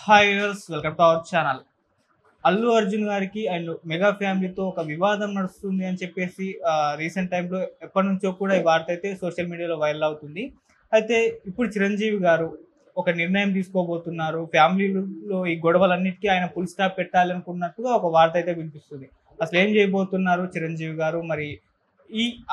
Hi viewers, welcome to our channel. Allu Arjun గారికి and mega ఫ్యామిలీతో ఒక వివాదం నడుస్తుంది అని చెప్పేసి రీసెంట్ టైంలో ఎప్పటి నుంచో కూడా ఈ వార్త అయితే సోషల్ మీడియాలో వైరల్ అవుతుంది. అయితే ఇప్పుడు చిరంజీవి గారు ఒక నిర్ణయం తీసుకోబోతున్నారు. ఫ్యామిలీలో ఈ గొడవలన్నిటికీ ఆయన ఫుల్ స్టాప్ పెట్టాలనుకున్నట్టుగా ఒక వార్త అయితే వినిపిస్తుంది. అసలు ఏం చేయబోతున్నారు చిరంజీవి గారు? మరి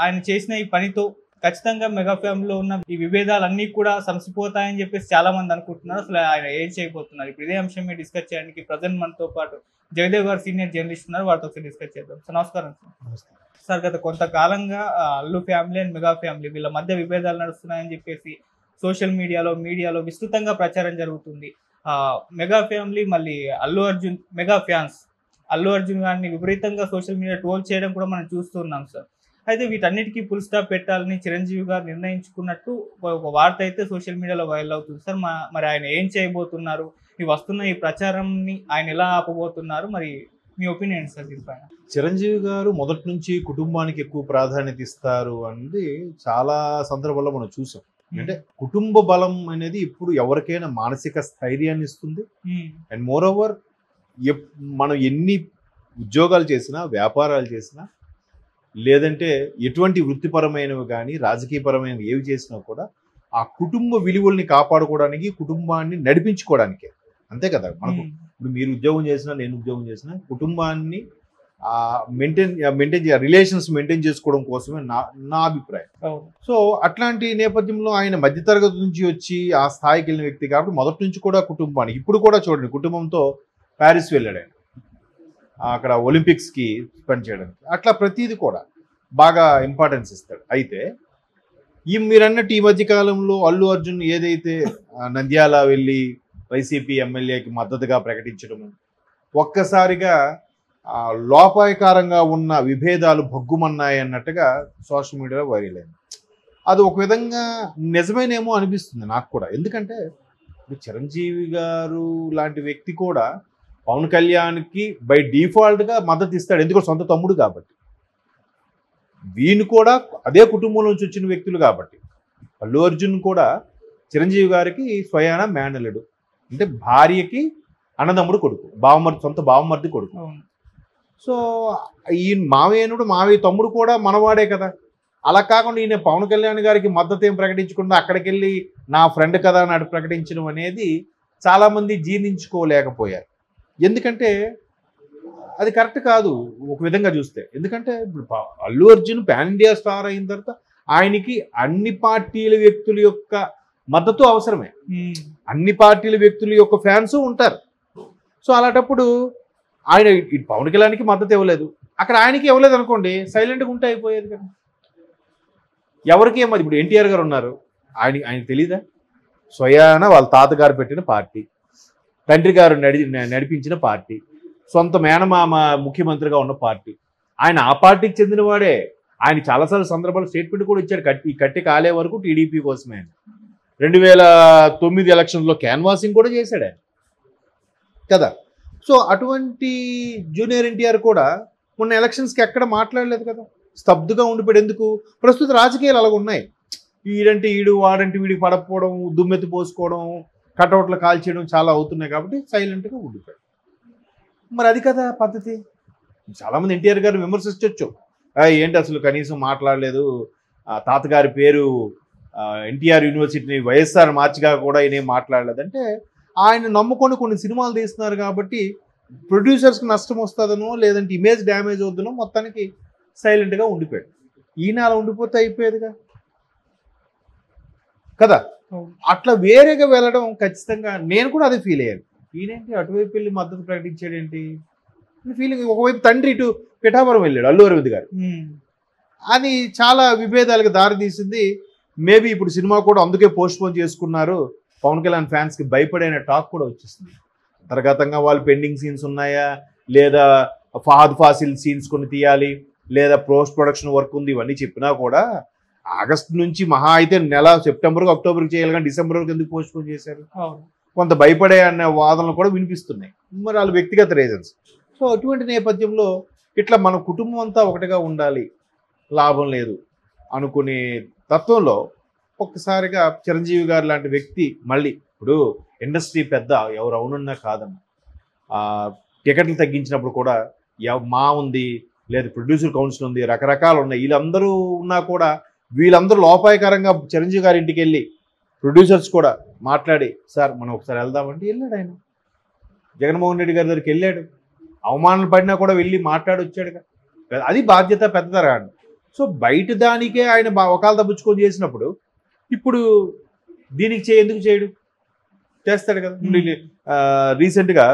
ఆయన చేసిన ఈ పనితో ఖచ్చితంగా మెగా ఫ్యామిలీలో ఉన్న ఈ విభేదాలన్నీ కూడా సమసిపోతాయని చెప్పేసి చాలా మంది అనుకుంటున్నారు. అసలు ఆయన ఏం చేయబోతున్నారు? ఇప్పుడు ఇదే అంశం మీద డిస్కస్ చేయడానికి ప్రజెంట్ మనతో పాటు జయదేవ్ గారు సీనియర్ జర్నలిస్ట్ ఉన్నారు. వారితో ఒకసారి డిస్కస్ చేద్దాం. సార్ నమస్కారం. సార్ గత కొంతకాలంగా Allu family and mega family వీళ్ళ మధ్య విభేదాలు నడుస్తున్నాయని చెప్పేసి సోషల్ మీడియాలో విస్తృతంగా ప్రచారం జరుగుతుంది. మెగా ఫ్యామిలీ మళ్ళీ మెగా ఫ్యాన్స్ అల్లు అర్జున్ గారిని విపరీతంగా సోషల్ మీడియా ట్రోల్ చేయడం కూడా మనం చూస్తున్నాం సార్. అయితే వీటన్నిటికీ ఫుల్ స్టాప్ పెట్టాలని చిరంజీవి గారు నిర్ణయించుకున్నట్టు ఒక వార్త అయితే సోషల్ మీడియాలో వైరల్ అవుతుంది సార్. మరి ఆయన ఏం చేయబోతున్నారు? వస్తున్న ఈ ప్రచారంని ఆయన ఎలా ఆపబోతున్నారు? మరి మీ ఒపీనియన్ సార్ దీనిపైన? చిరంజీవి గారు మొదటి నుంచి కుటుంబానికి ఎక్కువ ప్రాధాన్యత ఇస్తారు అనేది చాలా సందర్భాల్లో మనం చూసాం. అంటే కుటుంబ బలం అనేది ఇప్పుడు ఎవరికైనా మానసిక స్థైర్యాన్ని ఇస్తుంది. అండ్ మోర్ ఓవర్ మనం ఎన్ని ఉద్యోగాలు చేసినా, వ్యాపారాలు చేసినా, లేదంటే ఎటువంటి వృత్తిపరమైనవి కానీ రాజకీయపరమైనవి ఏవి చేసినా కూడా ఆ కుటుంబ విలువల్ని కాపాడుకోవడానికి, కుటుంబాన్ని నడిపించుకోవడానికే. అంతే కదా. మనకు ఇప్పుడు మీరు ఉద్యోగం చేసినా, నేను ఉద్యోగం చేసినా కుటుంబాన్ని రిలేషన్స్ మెయింటైన్ చేసుకోవడం కోసమే నా అభిప్రాయం. సో అట్లాంటి నేపథ్యంలో ఆయన మధ్యతరగతి నుంచి వచ్చి ఆ స్థాయికి వెళ్ళిన వ్యక్తి కాబట్టి మొదటి నుంచి కూడా కుటుంబానికి, ఇప్పుడు కూడా చూడండి, కుటుంబంతో ప్యారిస్ వెళ్ళాడు ఆయన, అక్కడ ఒలింపిక్స్కి స్పెండ్ చేయడానికి. అట్లా ప్రతిదీ కూడా బాగా ఇంపార్టెన్స్ ఇస్తాడు. అయితే మీరు అన్నట్టు ఈ మధ్యకాలంలో అల్లు అర్జున్ ఏదైతే నంద్యాల వెళ్ళి వైసీపీ ఎమ్మెల్యేకి మద్దతుగా ప్రకటించడము, ఒక్కసారిగా లోపాయకారంగా ఉన్న విభేదాలు భగ్గుమన్నాయి అన్నట్టుగా సోషల్ మీడియాలో వైరల్ అయింది. అది ఒక విధంగా నిజమేనేమో అనిపిస్తుంది నాకు కూడా. ఎందుకంటే చిరంజీవి గారు లాంటి వ్యక్తి కూడా పవన్ కళ్యాణ్కి బై డిఫాల్ట్గా మద్దతు ఇస్తాడు, ఎందుకంటే సొంత తమ్ముడు కాబట్టి. వీళ్ళు కూడా అదే కుటుంబం నుంచి వచ్చిన వ్యక్తులు కాబట్టి. అల్లు అర్జున్ కూడా చిరంజీవి గారికి స్వయాన మేనలుడు, అంటే భార్యకి అన్నదమ్ముడు కొడుకు, సొంత బావమర్ది కొడుకు. సో ఈ మావయ్య తమ్ముడు కూడా మనవాడే కదా. అలా కాకుండా ఈయన పవన్ కళ్యాణ్ గారికి మద్దతు ఏం ప్రకటించకుండా అక్కడికి వెళ్ళి నా ఫ్రెండ్ కదా అని ప్రకటించడం అనేది చాలామంది జీర్ణించుకోలేకపోయారు. ఎందుకంటే అది కరెక్ట్ కాదు ఒక విధంగా చూస్తే. ఎందుకంటే ఇప్పుడు Allu Arjun pan India star అయిన తర్వాత ఆయనకి అన్ని పార్టీల వ్యక్తుల యొక్క మద్దతు అవసరమే, అన్ని పార్టీల వ్యక్తుల యొక్క ఫ్యాన్స్ ఉంటారు. సో అలాంటప్పుడు ఆయన పవన్ కళ్యాణ్కి మద్దతు ఇవ్వలేదు, అక్కడ ఆయనకి ఇవ్వలేదు అనుకోండి, సైలెంట్గా ఉంటే అయిపోయేది కదా. ఎవరికి ఏమది? ఇప్పుడు ఎన్టీఆర్ గారు ఉన్నారు, ఆయనకి తెలీదా? స్వయాన వాళ్ళ తాతగారు పెట్టిన పార్టీ, తండ్రి గారు నడిపించిన పార్టీ, సొంత మేనమామ ముఖ్యమంత్రిగా ఉన్న పార్టీ. ఆయన ఆ పార్టీకి చెందినవాడే. ఆయన చాలాసార్లు సందర్భాలు స్టేట్మెంట్ కూడా ఇచ్చాడు, కట్టి కాలే వరకు టీడీపీ కోసమే. 2009 ఎలక్షన్లో క్యాన్వాసింగ్ కూడా చేశాడు ఆయన కదా. సో అటువంటి జూనియర్ ఎన్టీఆర్ కూడా మొన్న ఎలక్షన్స్కి ఎక్కడ మాట్లాడలేదు కదా, స్తబ్దుగా ఉండిపోయాడు. ఎందుకు? ప్రస్తుత రాజకీయాలు అలాగ ఉన్నాయి. ఈడంటే ఈడు, వాడంటే వీడికి పడకపోవడం, దుమ్మెత్తి పోసుకోవడం, కటౌట్లు కాల్చేయడం చాలా అవుతున్నాయి కాబట్టి సైలెంట్గా ఉండిపోయాడు. మరి అది కదా పద్ధతి. చాలామంది ఎన్టీఆర్ గారు విమర్శించవచ్చు, ఏంటి అసలు కనీసం మాట్లాడలేదు, తాతగారి పేరు ఎన్టీఆర్ యూనివర్సిటీని వైఎస్ఆర్ మార్చిగా కూడా ఈయనేం మాట్లాడలేదంటే ఆయన నమ్ముకొని కొన్ని సినిమాలు తీస్తున్నారు కాబట్టి ప్రొడ్యూసర్స్కి నష్టం వస్తుందనో లేదంటే ఇమేజ్ డ్యామేజ్ అవుతుందో మొత్తానికి సైలెంట్గా ఉండిపోయాడు. ఈయన అలా ఉండిపోతే అయిపోయేదిగా కదా. అట్లా వేరేగా వెళ్ళడం ఖచ్చితంగా నేను కూడా అదే ఫీల్ అయ్యాను. ఈయనేంటి అటువైపు వెళ్ళి మద్దతు ప్రకటించాడేంటి ఫీలింగ్. ఒకవైపు తండ్రి ఇటు పిఠాపురం వెళ్ళాడు అల్లు అరవింద్ గారు, అది చాలా విభేదాలకు దారితీసింది. మేబీ ఇప్పుడు సినిమా కూడా అందుకే పోస్ట్ పోన్ చేసుకున్నారు. పవన్ కళ్యాణ్ ఫ్యాన్స్కి భయపడైన టాక్ కూడా వచ్చేస్తుంది. అంతర్గతంగా వాళ్ళు పెండింగ్ సీన్స్ ఉన్నాయా, లేదా ఫహద్ ఫాసిల్ సీన్స్ కొన్ని తీయాలి, లేదా పోస్ట్ ప్రొడక్షన్ వర్క్ ఉంది, ఇవన్నీ చెప్పినా కూడా ఆగస్టు నుంచి మహా అయితే నెల సెప్టెంబర్కి అక్టోబర్కి చేయాలి కానీ డిసెంబర్ వరకు ఎందుకు పోస్ట్ పోన్ చేశారు? కొంత భయపడే అనే వాదనలు కూడా వినిపిస్తున్నాయి. మరి వాళ్ళ వ్యక్తిగత రీజన్స్. సో అటువంటి నేపథ్యంలో ఇట్లా మన కుటుంబం అంతా ఒకటిగా ఉండాలి, లాభం లేదు అనుకునే తత్వంలో ఒక్కసారిగా చిరంజీవి గారు లాంటి వ్యక్తి మళ్ళీ ఇప్పుడు ఇండస్ట్రీ పెద్ద ఎవరు అవునున్నా కాదన్న టికెట్లు తగ్గించినప్పుడు కూడా మా ఉంది లేదు ప్రొడ్యూసర్ కౌన్సిల్ ఉంది రకరకాలు ఉన్నాయి వీళ్ళందరూ ఉన్నా కూడా వీళ్ళందరూ లోపాయకరంగా చిరంజీవి గారి ఇంటికి వెళ్ళి ప్రొడ్యూసర్స్ కూడా మాట్లాడి సార్ మనం ఒకసారి వెళ్దామంటే వెళ్ళాడు ఆయన జగన్మోహన్ రెడ్డి గారి దగ్గరికి వెళ్ళాడు అవమానాలు పడినా కూడా వెళ్ళి మాట్లాడి వచ్చాడుగా అది బాధ్యత పెద్దదరా అండి సో బయట దానికే ఆయన ఒకళ్ళు తప్పించుకొని చేసినప్పుడు ఇప్పుడు దీనికి ఎందుకు చేయడు చేస్తాడు కదా రీసెంట్గా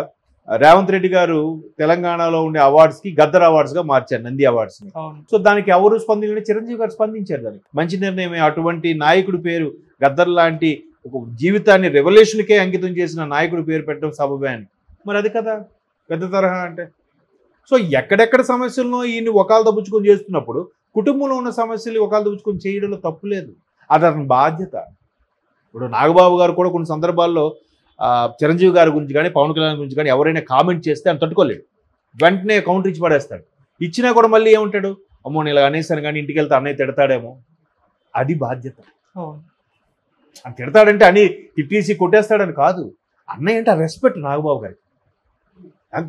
రేవంత్ రెడ్డి గారు తెలంగాణలో ఉండే అవార్డ్స్కి గద్దర్ అవార్డ్స్గా మార్చారు నంది అవార్డ్స్ని సో దానికి ఎవరు స్పందించారు చిరంజీవి గారు స్పందించారు దానికి మంచి నిర్ణయమే అటువంటి నాయకుడి పేరు గద్దర్ లాంటి ఒక జీవితాన్ని రెవల్యూషన్కే అంకితం చేసిన నాయకుడి పేరు పెట్టడం సబబే అని మరి అది కదా పెద్ద తరహా అంటే సో ఎక్కడెక్కడ సమస్యలను ఈయన్ని ఒకళ్ళు తప్పించుకొని చేస్తున్నప్పుడు కుటుంబంలో ఉన్న సమస్యలు ఒకళ్ళు తప్పించుకొని చేయడంలో తప్పు లేదు అది అతని బాధ్యత ఇప్పుడు నాగబాబు గారు కూడా కొన్ని సందర్భాల్లో చిరంజీవి గారి గురించి కానీ పవన్ కళ్యాణ్ గురించి కానీ ఎవరైనా కామెంట్ చేస్తే ఆయన తట్టుకోలేడు వెంటనే కౌంటర్ ఇచ్చి పడేస్తాడు ఇచ్చినా కూడా మళ్ళీ ఏముంటాడు అమ్మో నేను ఇలా అనేసాను కానీ ఇంటికి వెళ్తే అన్నయ్య తిడతాడేమో అది బాధ్యత అని తిడతాడంటే అని తిట్టేసి కొట్టేస్తాడని కాదు అన్నయ్య అంటే రెస్పెక్ట్ నాగబాబు గారికి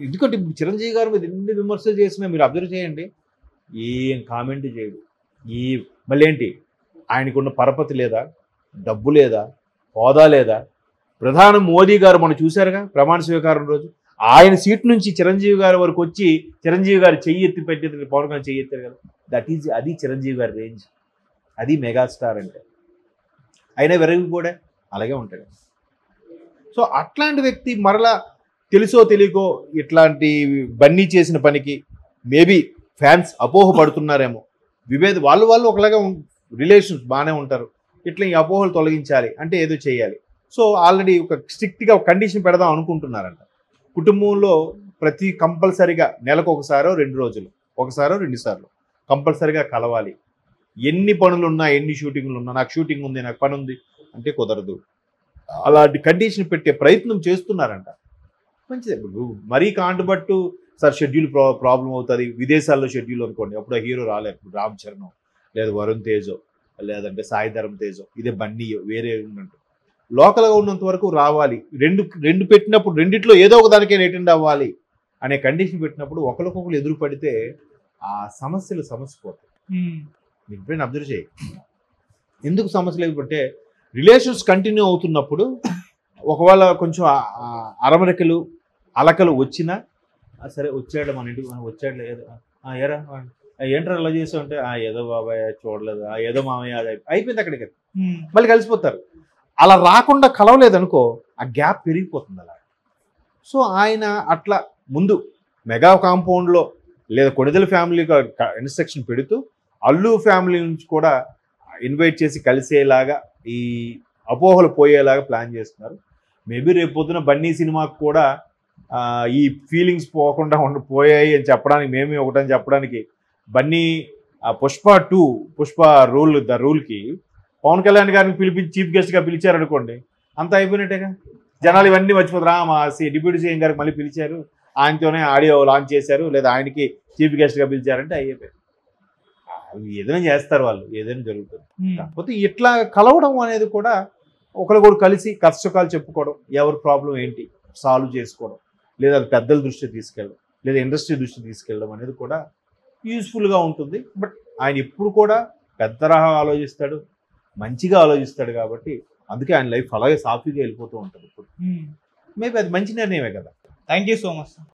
ఎందుకంటే ఇప్పుడు చిరంజీవి గారు మీద ఎన్ని విమర్శలు చేసినా మీరు అబ్జర్వ్ చేయండి ఏం కామెంట్ చేయడు మళ్ళీ ఏంటి ఆయనకున్న పరపతి లేదా డబ్బు లేదా హోదా లేదా ప్రధాని మోదీ గారు మనం చూశారుగా ప్రమాణ స్వీకారం రోజు ఆయన సీట్ నుంచి చిరంజీవి గారి వరకు వచ్చి చిరంజీవి గారు చెయ్యి ఎత్తి పెట్టి పవన్ కళ్యాణ్ చెయ్యి ఎత్తారు కదా అది చిరంజీవి గారి రేంజ్ అది మెగాస్టార్ అంటే అయినా వెరవి కూడా అలాగే ఉంటాడు సో అట్లాంటి వ్యక్తి మరలా తెలుసో తెలియకో ఇట్లాంటి బన్నీ చేసిన పనికి మేబీ ఫ్యాన్స్ అపోహ పడుతున్నారేమో వాళ్ళు ఒకలాగా రిలేషన్స్ బాగానే ఉంటారు ఇట్లా ఈ అపోహలు తొలగించాలి అంటే ఏదో చేయాలి సో ఆల్రెడీ ఒక స్ట్రిక్ట్గా ఒక కండిషన్ పెడదాం అనుకుంటున్నారంట కుటుంబంలో ప్రతి కంపల్సరిగా నెలకు ఒకసారో 2 రోజులు ఒకసారో 2 సార్లు కంపల్సరిగా కలవాలి ఎన్ని పనులు ఉన్నా ఎన్ని షూటింగ్లు ఉన్నా నాకు షూటింగ్ ఉంది నాకు పని ఉంది అంటే కుదరదు అలాంటి కండిషన్ పెట్టే ప్రయత్నం చేస్తున్నారంట మంచిది మరీ కాంటబట్టు సార్ షెడ్యూల్ ప్రాబ్లం అవుతుంది విదేశాల్లో షెడ్యూల్ అనుకోండి అప్పుడు ఆ హీరో రాలేదు రామ్ చరణ్ లేదా వరుణ్ తేజో లేదంటే సాయి ధరమ్ తేజో ఇదే బన్నీ వేరే ఉన్నట్టు లోకల్గా ఉన్నంత వరకు రావాలి రెండు పెట్టినప్పుడు రెండిట్లో ఏదో ఒక దానికే అటెండ్ అవ్వాలి అనే కండిషన్ పెట్టినప్పుడు ఒకరికొకరు ఎదురు పడితే ఆ సమస్యలు సమసిపోతాయి మీకు ఎప్పుడైనా అబ్జర్వ్ చేయి ఎందుకు సమస్యలు ఎదురుపడితే రిలేషన్స్ కంటిన్యూ అవుతున్నప్పుడు ఒకవేళ కొంచెం అరమరికలు అలకలు వచ్చినా సరే వచ్చాడు మన ఇంటికి వచ్చాడు ఏరా ఏంటర్ అలా చేసావు అంటే ఏదో బాబాయ్ చూడలేదు ఏదో మామయ్య అది అయిపోయింది అక్కడికి మళ్ళీ కలిసిపోతారు అలా రాకుండా కలవలేదనుకో ఆ గ్యాప్ పెరిగిపోతుంది అలా సో ఆయన అట్లా ముందు మెగా కాంపౌండ్లో లేదా కొణిదెల ఫ్యామిలీ ఇన్స్ట్రక్షన్ పెడుతూ అల్లు ఫ్యామిలీ నుంచి కూడా ఇన్వైట్ చేసి కలిసేలాగా ఈ అపోహలు పోయేలాగా ప్లాన్ చేస్తున్నారు మేబీ రేపు పొద్దున బన్నీ సినిమాకు కూడా ఈ ఫీలింగ్స్ పోకుండా పోయాయి అని చెప్పడానికి మేమే ఒకటని చెప్పడానికి బన్నీ పుష్ప రూల్కి పవన్ కళ్యాణ్ గారిని పిలిపించి చీఫ్ గెస్ట్గా పిలిచారనుకోండి అంతా అయిపోయినట్టేగా జనాలు ఇవన్నీ మర్చిపోతారు మా డిప్యూటీ సీఎం గారికి మళ్ళీ పిలిచారు ఆయనతోనే ఆడియో లాంచ్ చేశారు లేదా ఆయనకి చీఫ్ గెస్ట్గా పిలిచారంటే అయిపోయారు ఏదైనా చేస్తారు వాళ్ళు ఏదైనా జరుగుతుంది కాకపోతే ఇట్లా కలవడం అనేది కూడా ఒకరికొకరు కలిసి కష్టకాలు చెప్పుకోవడం ఎవరి ప్రాబ్లం ఏంటి సాల్వ్ చేసుకోవడం లేదా పెద్దల దృష్టి తీసుకెళ్ళడం లేదా ఇండస్ట్రీ దృష్టి తీసుకెళ్ళడం అనేది కూడా యూస్ఫుల్గా ఉంటుంది బట్ ఆయన ఎప్పుడు కూడా పెద్ద తరహా ఆలోచిస్తాడు మంచిగా ఆలోచిస్తాడు కాబట్టి అందుకే ఆయన లైఫ్ అలాగే సాఫీగా వెళ్ళిపోతూ ఉంటుంది ఇప్పుడు మేబీ అది మంచి నిర్ణయమే కదా థ్యాంక్ యూ సో మచ్